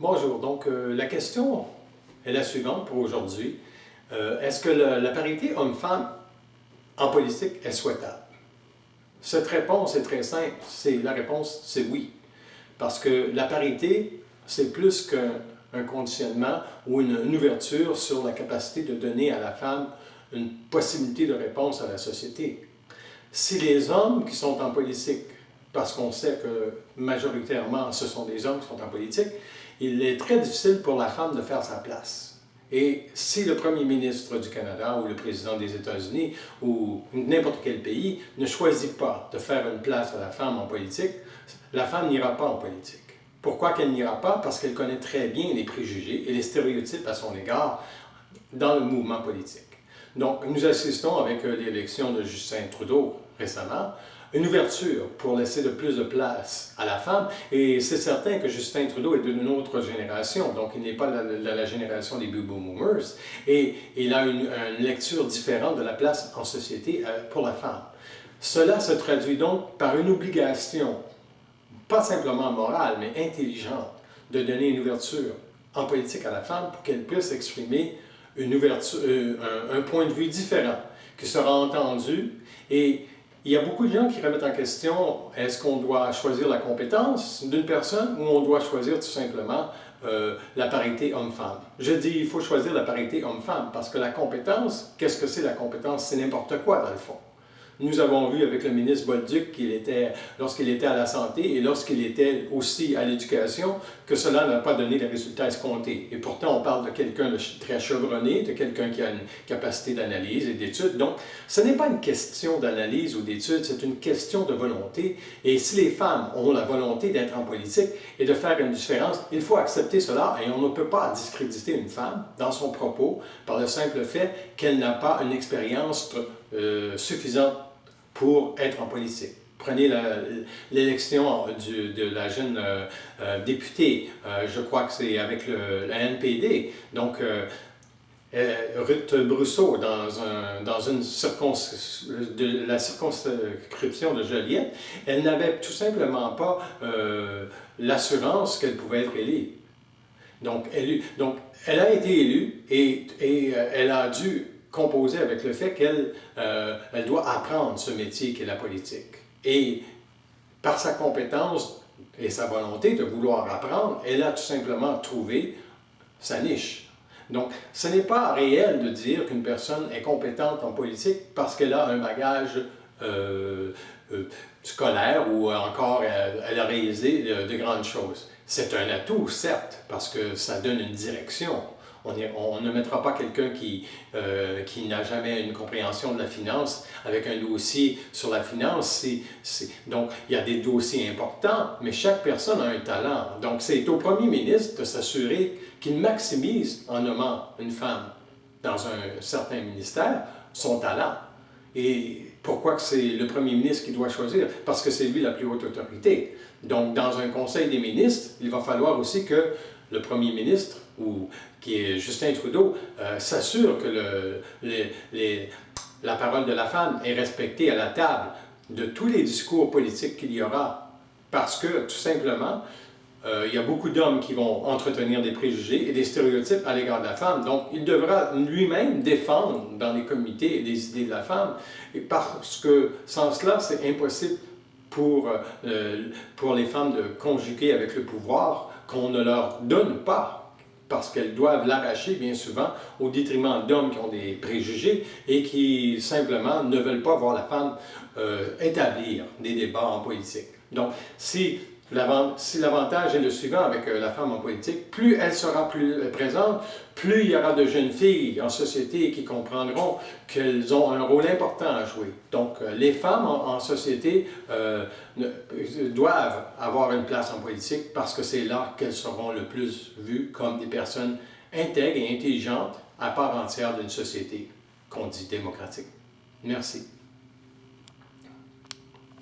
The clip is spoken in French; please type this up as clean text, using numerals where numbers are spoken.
Bonjour, donc la question est la suivante pour aujourd'hui. Est-ce que la parité homme-femme en politique est souhaitable? Cette réponse est très simple. La réponse, c'est oui. Parce que la parité, c'est plus qu'un conditionnement ou une ouverture sur la capacité de donner à la femme une possibilité de réponse à la société. Si les hommes qui sont en politique, parce qu'on sait que majoritairement ce sont des hommes qui sont en politique, il est très difficile pour la femme de faire sa place. Et si le premier ministre du Canada ou le président des États-Unis ou n'importe quel pays ne choisit pas de faire une place à la femme en politique, la femme n'ira pas en politique. Pourquoi qu'elle n'ira pas? Parce qu'elle connaît très bien les préjugés et les stéréotypes à son égard dans le mouvement politique. Donc, nous assistons avec l'élection de Justin Trudeau récemment, une ouverture pour laisser de plus de place à la femme. Et c'est certain que Justin Trudeau est d'une autre génération, donc il n'est pas de la génération des baby boomers, et il a une lecture différente de la place en société pour la femme. Cela se traduit donc par une obligation, pas simplement morale, mais intelligente, de donner une ouverture en politique à la femme pour qu'elle puisse exprimer une ouverture, un point de vue différent, qui sera entendu. Et il y a beaucoup de gens qui remettent en question, est-ce qu'on doit choisir la compétence d'une personne ou on doit choisir tout simplement la parité homme-femme? Je dis, il faut choisir la parité homme-femme parce que la compétence, qu'est-ce que c'est la compétence? C'est n'importe quoi dans le fond. Nous avons vu avec le ministre Bolduc lorsqu'il était à la santé et lorsqu'il était aussi à l'éducation, que cela n'a pas donné les résultats escomptés. Et pourtant, on parle de quelqu'un de très chevronné, de quelqu'un qui a une capacité d'analyse et d'étude. Donc, ce n'est pas une question d'analyse ou d'étude, c'est une question de volonté. Et si les femmes ont la volonté d'être en politique et de faire une différence, il faut accepter cela et on ne peut pas discréditer une femme dans son propos par le simple fait qu'elle n'a pas une expérience suffisante pour être en politique. Prenez l'élection de la jeune députée, je crois que c'est avec la NPD, donc Ruth Brousseau, dans la circonscription de Joliette, elle n'avait tout simplement pas l'assurance qu'elle pouvait être élue. Donc, elle a été élue et elle a dû composer avec le fait qu'elle doit apprendre ce métier qu'est la politique. Et par sa compétence et sa volonté de vouloir apprendre, elle a tout simplement trouvé sa niche. Donc, ce n'est pas réel de dire qu'une personne est compétente en politique parce qu'elle a un bagage scolaire ou encore elle a réalisé de grandes choses. C'est un atout, certes, parce que ça donne une direction. On ne mettra pas quelqu'un qui n'a jamais une compréhension de la finance avec un dossier sur la finance. Donc, il y a des dossiers importants, mais chaque personne a un talent. Donc, c'est au premier ministre de s'assurer qu'il maximise, en nommant une femme dans un certain ministère, son talent. Et pourquoi que c'est le premier ministre qui doit choisir? Parce que c'est lui la plus haute autorité. Donc, dans un conseil des ministres, il va falloir aussi que le premier ministre, qui est Justin Trudeau, s'assure que la parole de la femme est respectée à la table de tous les discours politiques qu'il y aura. Parce que, tout simplement, il y a beaucoup d'hommes qui vont entretenir des préjugés et des stéréotypes à l'égard de la femme. Donc, il devra lui-même défendre dans les comités les idées de la femme. Et parce que, sans cela, c'est impossible pour les femmes de conjuguer avec le pouvoir qu'on ne leur donne pas, parce qu'elles doivent l'arracher bien souvent au détriment d'hommes qui ont des préjugés et qui simplement ne veulent pas voir la femme établir des débats en politique. Donc, si l'avantage est le suivant avec la femme en politique, plus elle sera plus présente, plus il y aura de jeunes filles en société qui comprendront qu'elles ont un rôle important à jouer. Donc, les femmes en société doivent avoir une place en politique parce que c'est là qu'elles seront le plus vues comme des personnes intègres et intelligentes à part entière d'une société qu'on dit démocratique. Merci.